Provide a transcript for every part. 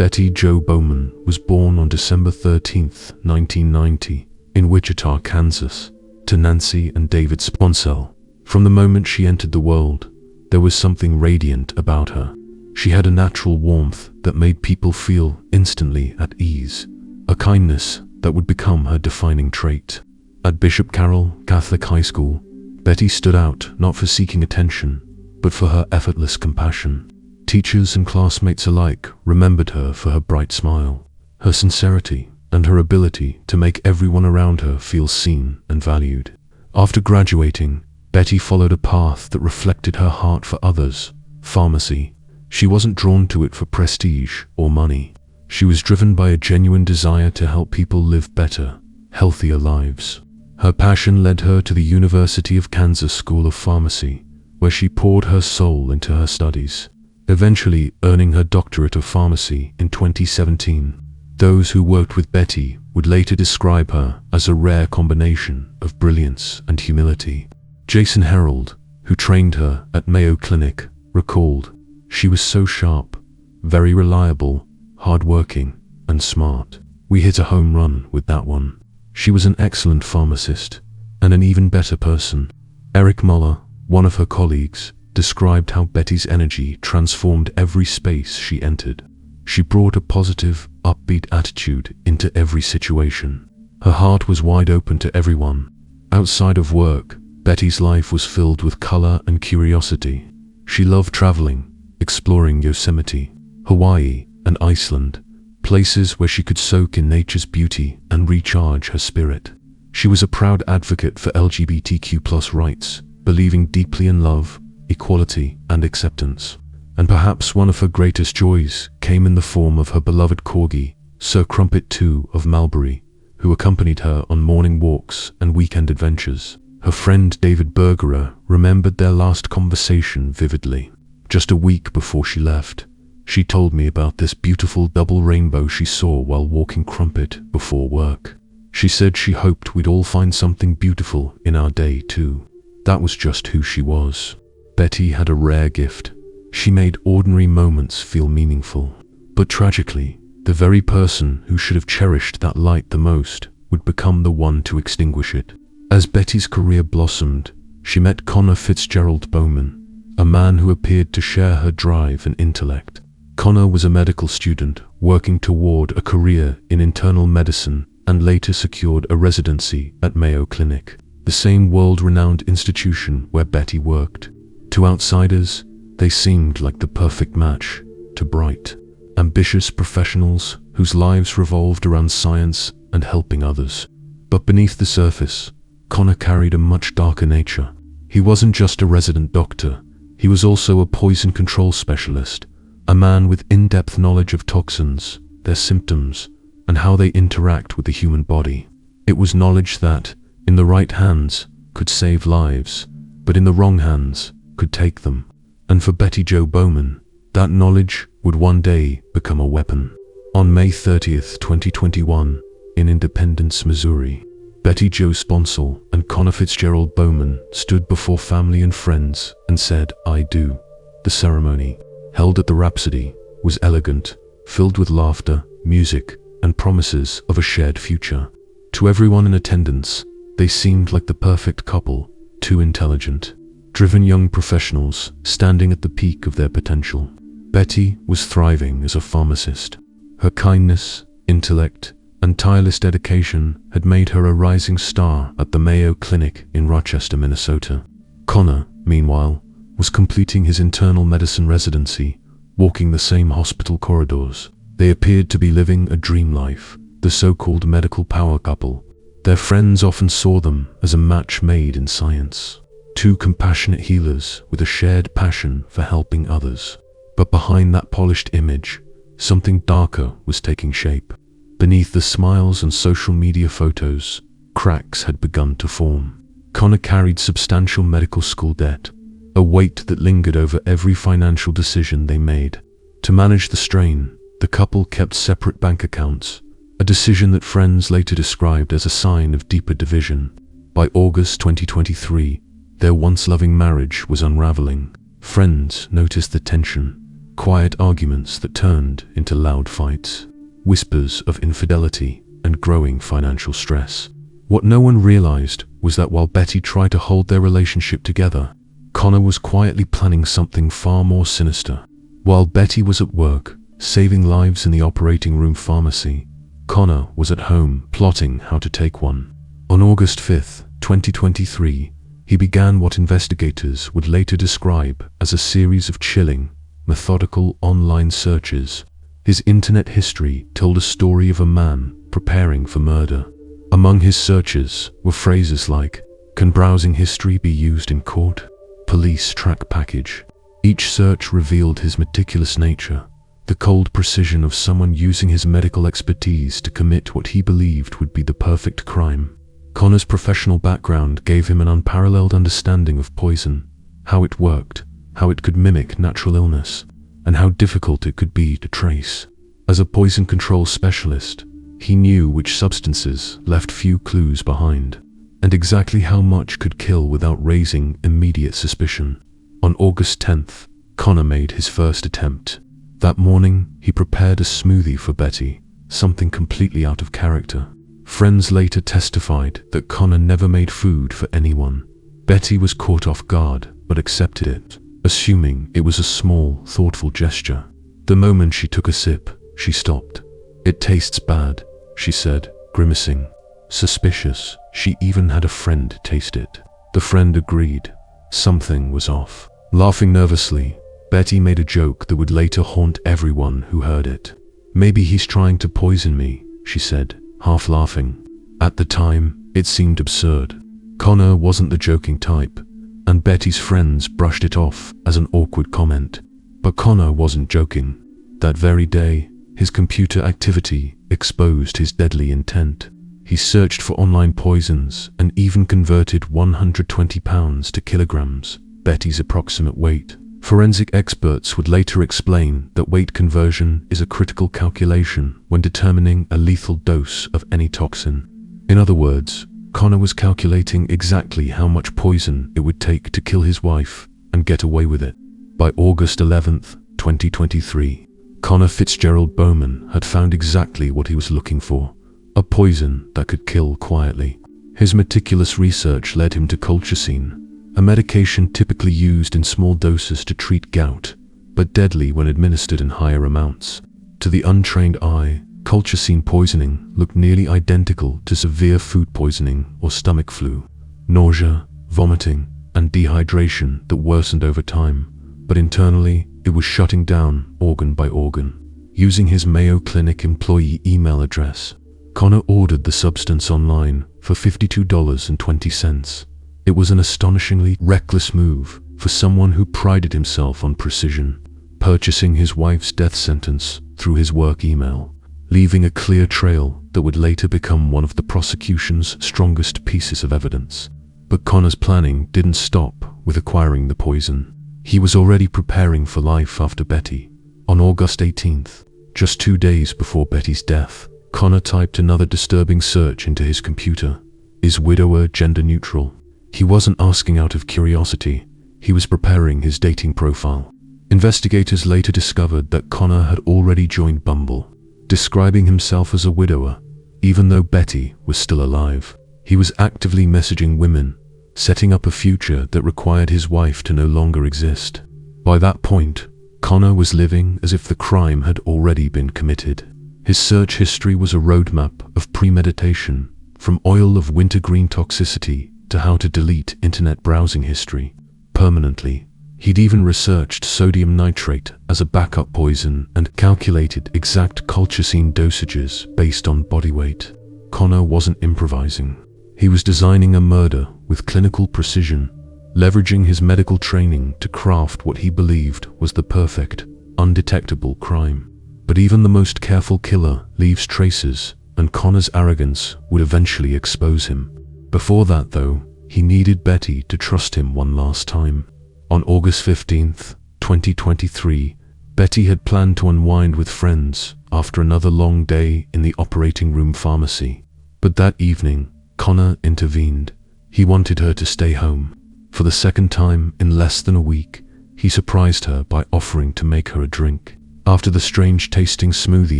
Betty Jo Bowman was born on December 13, 1990, in Wichita, Kansas, to Nancy and David Sponsell. From the moment she entered the world, there was something radiant about her. She had a natural warmth that made people feel instantly at ease, a kindness that would become her defining trait. At Bishop Carroll Catholic High School, Betty stood out not for seeking attention, but for her effortless compassion. Teachers and classmates alike remembered her for her bright smile, her sincerity, and her ability to make everyone around her feel seen and valued. After graduating, Betty followed a path that reflected her heart for others: pharmacy. She wasn't drawn to it for prestige or money. She was driven by a genuine desire to help people live better, healthier lives. Her passion led her to the University of Kansas School of Pharmacy, where she poured her soul into her studies, eventually earning her doctorate of pharmacy in 2017. Those who worked with Betty would later describe her as a rare combination of brilliance and humility. Jason Herold, who trained her at Mayo Clinic, recalled, "She was so sharp, very reliable, hardworking, and smart. We hit a home run with that one. She was an excellent pharmacist and an even better person." Eric Muller, one of her colleagues, described how Betty's energy transformed every space she entered. She brought a positive, upbeat attitude into every situation. Her heart was wide open to everyone. Outside of work, Betty's life was filled with color and curiosity. She loved traveling, exploring Yosemite, Hawaii, and Iceland, places where she could soak in nature's beauty and recharge her spirit. She was a proud advocate for LGBTQ+ rights, believing deeply in love, equality, and acceptance. And perhaps one of her greatest joys came in the form of her beloved corgi, Sir Crumpet II of Malbury, who accompanied her on morning walks and weekend adventures. Her friend David Bergerer remembered their last conversation vividly. "Just a week before she left, she told me about this beautiful double rainbow she saw while walking Crumpet before work. She said she hoped we'd all find something beautiful in our day too." That was just who she was. Betty had a rare gift. She made ordinary moments feel meaningful. But tragically, the very person who should have cherished that light the most would become the one to extinguish it. As Betty's career blossomed, she met Connor Fitzgerald Bowman, a man who appeared to share her drive and intellect. Connor was a medical student working toward a career in internal medicine and later secured a residency at Mayo Clinic, the same world-renowned institution where Betty worked. To outsiders, they seemed like the perfect match. To bright, ambitious professionals whose lives revolved around science and helping others. But beneath the surface, Connor carried a much darker nature. He wasn't just a resident doctor, he was also a poison control specialist, a man with in-depth knowledge of toxins, their symptoms, and how they interact with the human body. It was knowledge that, in the right hands, could save lives, but in the wrong hands, could take them. And for Betty Jo Bowman, that knowledge would one day become a weapon. On May 30, 2021, in Independence, Missouri, Betty Jo Sponsell and Connor Fitzgerald Bowman stood before family and friends and said, "I do." The ceremony, held at the Rhapsody, was elegant, filled with laughter, music, and promises of a shared future. To everyone in attendance, they seemed like the perfect couple, two intelligent, driven young professionals standing at the peak of their potential. Betty was thriving as a pharmacist. Her kindness, intellect, and tireless dedication had made her a rising star at the Mayo Clinic in Rochester, Minnesota. Connor, meanwhile, was completing his internal medicine residency, walking the same hospital corridors. They appeared to be living a dream life, the so-called medical power couple. Their friends often saw them as a match made in science. Two compassionate healers with a shared passion for helping others. But behind that polished image, something darker was taking shape. Beneath the smiles and social media photos, cracks had begun to form. Connor carried substantial medical school debt, a weight that lingered over every financial decision they made. To manage the strain, the couple kept separate bank accounts, a decision that friends later described as a sign of deeper division. By August 2023, their once loving marriage was unraveling. Friends noticed the tension. quiet arguments that turned into loud fights, whispers of infidelity and growing financial stress. What no one realized was that while Betty tried to hold their relationship together, Connor was quietly planning something far more sinister. While Betty was at work, saving lives in the operating room pharmacy, Connor was at home plotting how to take one. On August 5, 2023, he began what investigators would later describe as a series of chilling, methodical online searches. His internet history told a story of a man preparing for murder. Among his searches were phrases like, "Can browsing history be used in court?" "Police track package." Each search revealed his meticulous nature, the cold precision of someone using his medical expertise to commit what he believed would be the perfect crime. Connor's professional background gave him an unparalleled understanding of poison, how it worked, how it could mimic natural illness, and how difficult it could be to trace. As a poison control specialist, he knew which substances left few clues behind, and exactly how much could kill without raising immediate suspicion. On August 10th, Connor made his first attempt. That morning, he prepared a smoothie for Betty, something completely out of character. Friends later testified that Connor never made food for anyone. Betty was caught off guard, but accepted it, assuming it was a small, thoughtful gesture. The moment she took a sip, she stopped. "It tastes bad," she said, grimacing. Suspicious, she even had a friend taste it. The friend agreed. Something was off. Laughing nervously, Betty made a joke that would later haunt everyone who heard it. "Maybe he's trying to poison me," she said, half laughing. At the time, it seemed absurd. Connor wasn't the joking type, and Betty's friends brushed it off as an awkward comment. But Connor wasn't joking. That very day, his computer activity exposed his deadly intent. He searched for online poisons and even converted 120 pounds to kilograms, Betty's approximate weight. Forensic experts would later explain that weight conversion is a critical calculation when determining a lethal dose of any toxin. In other words, Connor was calculating exactly how much poison it would take to kill his wife and get away with it. By August 11th, 2023, Connor Fitzgerald Bowman had found exactly what he was looking for, a poison that could kill quietly. His meticulous research led him to colchicine, a medication typically used in small doses to treat gout, but deadly when administered in higher amounts. To the untrained eye, colchicine poisoning looked nearly identical to severe food poisoning or stomach flu. Nausea, vomiting, and dehydration that worsened over time, but internally it was shutting down organ by organ. Using his Mayo Clinic employee email address, Connor ordered the substance online for $52.20. It was an astonishingly reckless move for someone who prided himself on precision, purchasing his wife's death sentence through his work email, leaving a clear trail that would later become one of the prosecution's strongest pieces of evidence. But Connor's planning didn't stop with acquiring the poison. He was already preparing for life after Betty. On August 18th, just 2 days before Betty's death, Connor typed another disturbing search into his computer. Is widower gender neutral? He wasn't asking out of curiosity. He was preparing his dating profile. Investigators later discovered that Connor had already joined Bumble, describing himself as a widower, even though Betty was still alive. He was actively messaging women, setting up a future that required his wife to no longer exist. By that point, Connor was living as if the crime had already been committed. His search history was a roadmap of premeditation, from oil of wintergreen toxicity to how to delete internet browsing history permanently. He'd even researched sodium nitrate as a backup poison and calculated exact colchicine dosages based on body weight. Connor wasn't improvising. He was designing a murder with clinical precision, leveraging his medical training to craft what he believed was the perfect, undetectable crime. But even the most careful killer leaves traces, and Connor's arrogance would eventually expose him. Before that, though, he needed Betty to trust him one last time. On August 15th, 2023, Betty had planned to unwind with friends after another long day in the operating room pharmacy. But that evening, Connor intervened. He wanted her to stay home. For the second time in less than a week, He surprised her by offering to make her a drink. After the strange tasting smoothie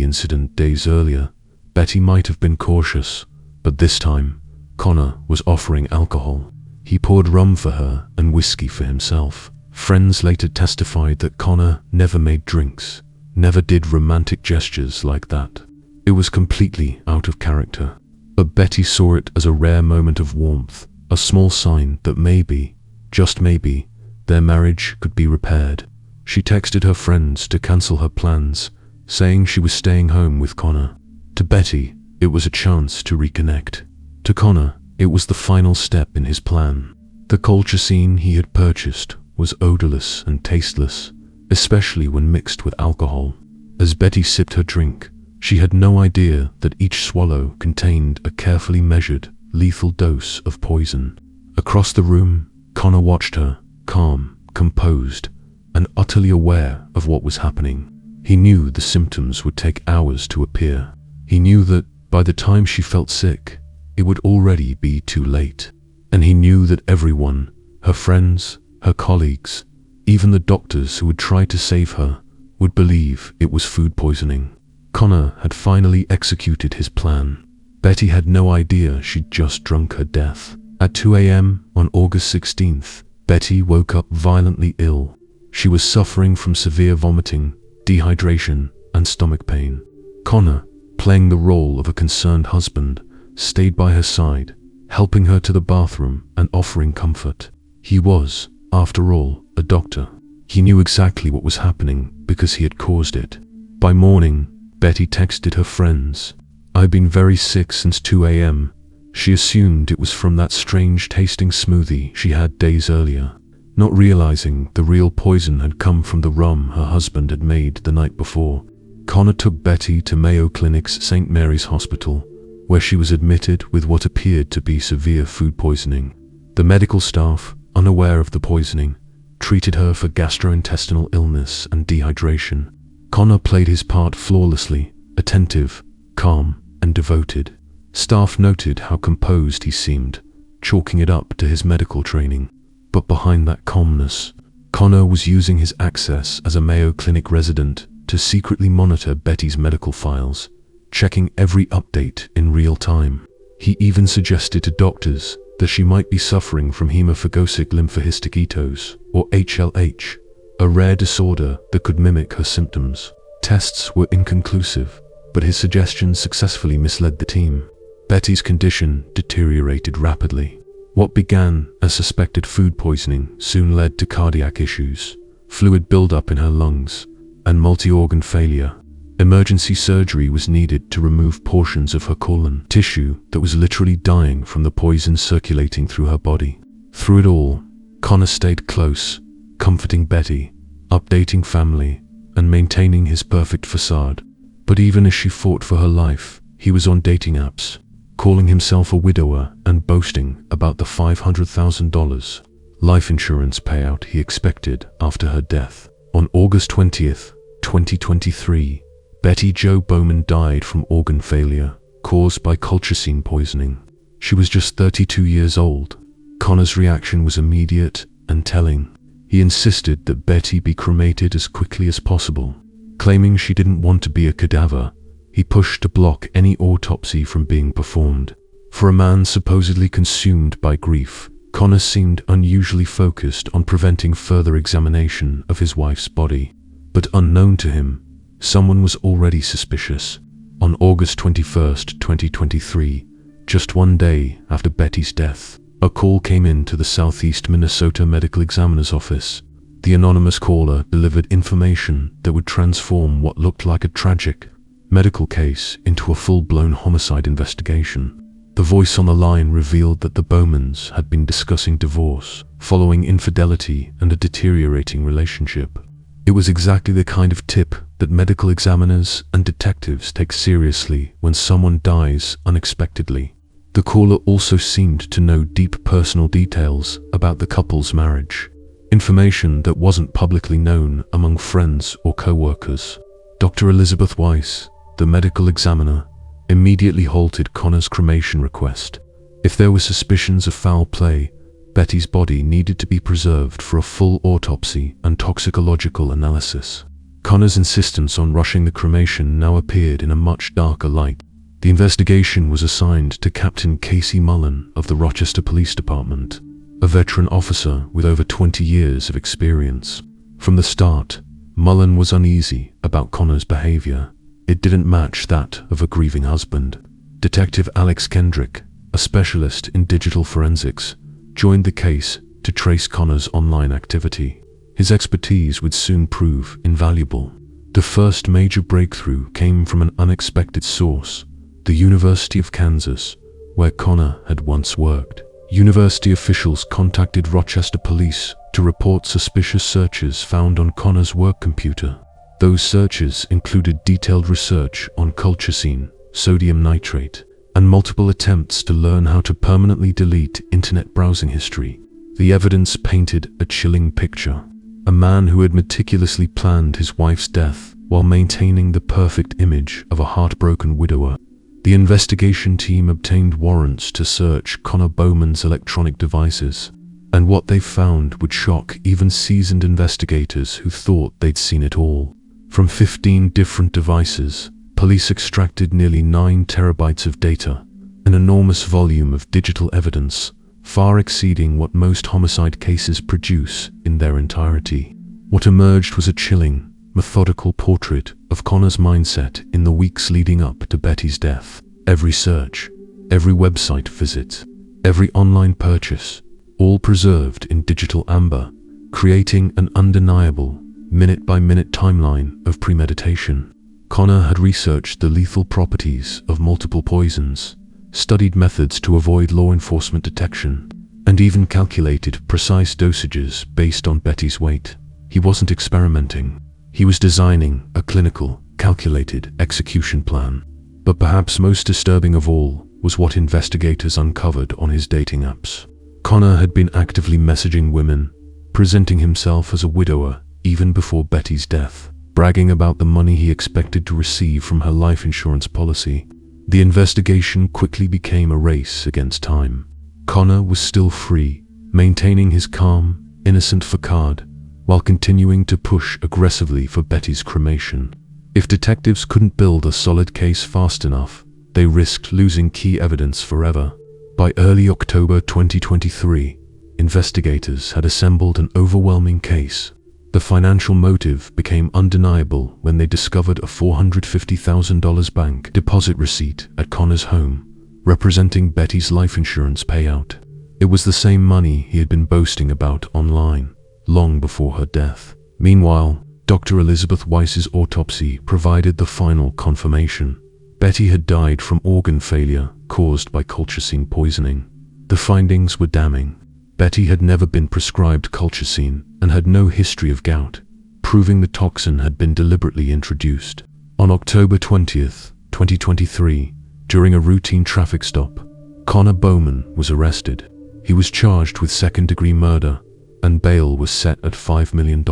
incident days earlier, Betty might have been cautious, but this time, Connor was offering alcohol. He poured rum for her and whiskey for himself. Friends later testified that Connor never made drinks, never did romantic gestures like that. It was completely out of character. But Betty saw it as a rare moment of warmth, a small sign that maybe, just maybe, their marriage could be repaired. She texted her friends to cancel her plans, saying she was staying home with Connor. To Betty, it was a chance to reconnect. To Connor, it was the final step in his plan. The culture scene he had purchased was odorless and tasteless, especially when mixed with alcohol. As Betty sipped her drink, she had no idea that each swallow contained a carefully measured, lethal dose of poison. Across the room, Connor watched her, calm, composed, and utterly aware of what was happening. He knew the symptoms would take hours to appear. He knew that by the time she felt sick, it would already be too late. And he knew that everyone, her friends, her colleagues, even the doctors who would try to save her, would believe it was food poisoning. Connor had finally executed his plan. Betty had no idea she'd just drunk her death. At 2 a.m. on August 16th, Betty woke up violently ill. She was suffering from severe vomiting, dehydration, and stomach pain. Connor, playing the role of a concerned husband, stayed by her side, helping her to the bathroom and offering comfort. He was, after all, a doctor. He knew exactly what was happening because he had caused it. By morning, Betty texted her friends, "I've been very sick since 2 a.m. She assumed it was from that strange tasting smoothie she had days earlier, not realizing the real poison had come from the rum her husband had made the night before. Connor took Betty to Mayo Clinic's St. Mary's Hospital, where she was admitted with what appeared to be severe food poisoning. The medical staff, unaware of the poisoning, treated her for gastrointestinal illness and dehydration. Connor played his part flawlessly, attentive, calm, and devoted. Staff noted how composed he seemed, chalking it up to his medical training. But behind that calmness, Connor was using his access as a Mayo Clinic resident to secretly monitor Betty's medical files, checking every update in real time. He even suggested to doctors that she might be suffering from hemophagocytic lymphohistiocytosis, or HLH, a rare disorder that could mimic her symptoms. Tests were inconclusive, but his suggestions successfully misled the team. Betty's condition deteriorated rapidly. What began as suspected food poisoning soon led to cardiac issues, fluid buildup in her lungs, and multi-organ failure. Emergency surgery was needed to remove portions of her colon, tissue that was literally dying from the poison circulating through her body. Through it all, Connor stayed close, comforting Betty, updating family, and maintaining his perfect facade. But even as she fought for her life, he was on dating apps, calling himself a widower and boasting about the $500,000 life insurance payout he expected after her death. On August 20th, 2023, Betty Jo Bowman died from organ failure caused by colchicine poisoning. She was just 32 years old. Connor's reaction was immediate and telling. He insisted that Betty be cremated as quickly as possible. Claiming she didn't want to be a cadaver, he pushed to block any autopsy from being performed. For a man supposedly consumed by grief, Connor seemed unusually focused on preventing further examination of his wife's body. But unknown to him, someone was already suspicious. On August 21st, 2023, just one day after Betty's death, a call came in to the Southeast Minnesota Medical Examiner's office. The anonymous caller delivered information that would transform what looked like a tragic medical case into a full-blown homicide investigation. The voice on the line revealed that the Bowmans had been discussing divorce, following infidelity and a deteriorating relationship. It was exactly the kind of tip that medical examiners and detectives take seriously when someone dies unexpectedly. The caller also seemed to know deep personal details about the couple's marriage, information that wasn't publicly known among friends or co-workers. Dr. Elizabeth Weiss, the medical examiner, immediately halted Connor's cremation request. If there were suspicions of foul play, Betty's body needed to be preserved for a full autopsy and toxicological analysis. Connor's insistence on rushing the cremation now appeared in a much darker light. The investigation was assigned to Captain Casey Mullen of the Rochester Police Department, a veteran officer with over 20 years of experience. From the start, Mullen was uneasy about Connor's behavior. It didn't match that of a grieving husband. Detective Alex Kendrick, a specialist in digital forensics, joined the case to trace Connor's online activity. His expertise would soon prove invaluable. The first major breakthrough came from an unexpected source: the University of Kansas, where Connor had once worked. University officials contacted Rochester police to report suspicious searches found on Connor's work computer. Those searches included detailed research on colchicine, sodium nitrate, and multiple attempts to learn how to permanently delete internet browsing history. The evidence painted a chilling picture. A man who had meticulously planned his wife's death while maintaining the perfect image of a heartbroken widower. The investigation team obtained warrants to search Connor Bowman's electronic devices, and what they found would shock even seasoned investigators who thought they'd seen it all. From 15 different devices, police extracted nearly 9 terabytes of data, an enormous volume of digital evidence, far exceeding what most homicide cases produce in their entirety. What emerged was a chilling, methodical portrait of Connor's mindset in the weeks leading up to Betty's death. Every search, every website visit, every online purchase, all preserved in digital amber, creating an undeniable, minute-by-minute timeline of premeditation. Connor had researched the lethal properties of multiple poisons, studied methods to avoid law enforcement detection, and even calculated precise dosages based on Betty's weight. He wasn't experimenting. He was designing a clinical, calculated execution plan. But perhaps most disturbing of all was what investigators uncovered on his dating apps. Connor had been actively messaging women, presenting himself as a widower even before Betty's death, bragging about the money he expected to receive from her life insurance policy. The investigation quickly became a race against time. Connor was still free, maintaining his calm, innocent facade, while continuing to push aggressively for Betty's cremation. If detectives couldn't build a solid case fast enough, they risked losing key evidence forever. By early October 2023, investigators had assembled an overwhelming case. The financial motive became undeniable when they discovered a $450,000 bank deposit receipt at Connor's home, representing Betty's life insurance payout. It was the same money he had been boasting about online long before her death. Meanwhile, Dr. Elizabeth Weiss's autopsy provided the final confirmation. Betty had died from organ failure caused by colchicine poisoning. The findings were damning. Betty had never been prescribed colchicine and had no history of gout, proving the toxin had been deliberately introduced. On October 20th, 2023, during a routine traffic stop, Connor Bowman was arrested. He was charged with second-degree murder, and bail was set at $5 million.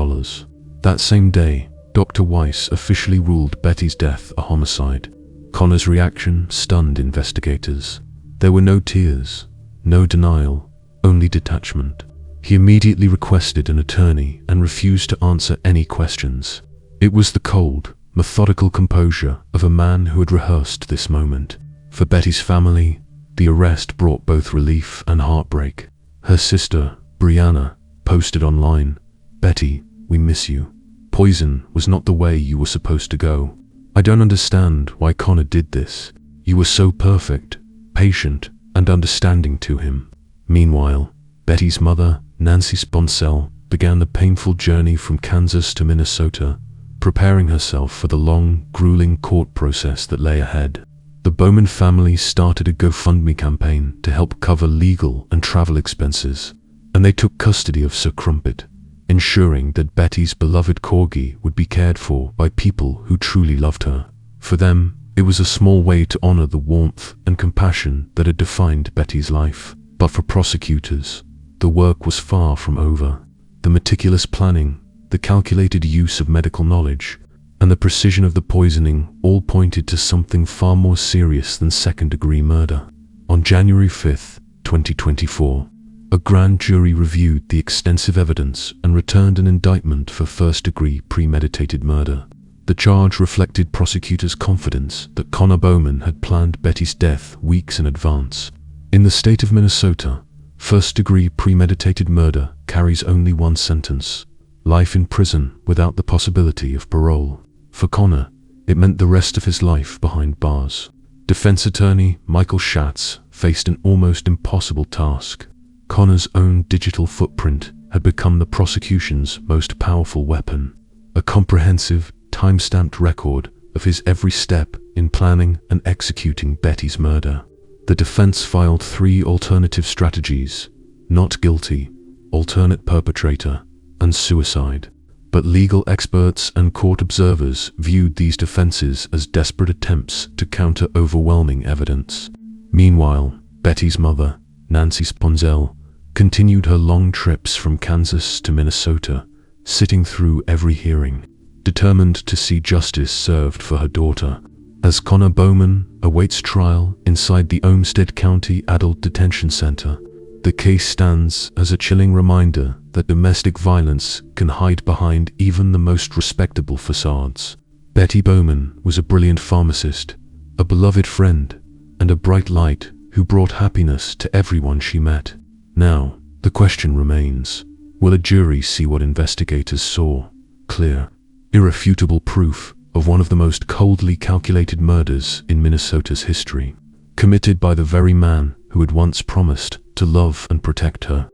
That same day, Dr. Weiss officially ruled Betty's death a homicide. Connor's reaction stunned investigators. There were no tears, no denial, only detachment. He immediately requested an attorney and refused to answer any questions. It was the cold, methodical composure of a man who had rehearsed this moment. For Betty's family, the arrest brought both relief and heartbreak. Her sister, Brianna, posted online, "Betty, we miss you. Poison was not the way you were supposed to go. I don't understand why Connor did this. You were so perfect, patient, and understanding to him." Meanwhile, Betty's mother, Nancy Sponsell, began the painful journey from Kansas to Minnesota, preparing herself for the long, grueling court process that lay ahead. The Bowman family started a GoFundMe campaign to help cover legal and travel expenses, and they took custody of Sir Crumpet, ensuring that Betty's beloved corgi would be cared for by people who truly loved her. For them, it was a small way to honor the warmth and compassion that had defined Betty's life. But for prosecutors, the work was far from over. The meticulous planning, the calculated use of medical knowledge, and the precision of the poisoning all pointed to something far more serious than second-degree murder. On January 5th, 2024, A grand jury reviewed the extensive evidence and returned an indictment for first-degree premeditated murder. The charge reflected prosecutors' confidence that Connor Bowman had planned Betty's death weeks in advance. In the state of Minnesota, first-degree premeditated murder carries only one sentence: life in prison without the possibility of parole. For Connor, it meant the rest of his life behind bars. Defense attorney Michael Schatz faced an almost impossible task. Connor's own digital footprint had become the prosecution's most powerful weapon, a comprehensive, time-stamped record of his every step in planning and executing Betty's murder. The defense filed 3 alternative strategies: not guilty, alternate perpetrator, and suicide. But legal experts and court observers viewed these defenses as desperate attempts to counter overwhelming evidence. Meanwhile, Betty's mother, Nancy Sponsell, continued her long trips from Kansas to Minnesota, sitting through every hearing, determined to see justice served for her daughter. As Connor Bowman awaits trial inside the Olmsted County Adult Detention Center, the case stands as a chilling reminder that domestic violence can hide behind even the most respectable facades. Betty Bowman was a brilliant pharmacist, a beloved friend, and a bright light who brought happiness to everyone she met. Now, the question remains: will a jury see what investigators saw? Clear, irrefutable proof of one of the most coldly calculated murders in Minnesota's history, committed by the very man who had once promised to love and protect her.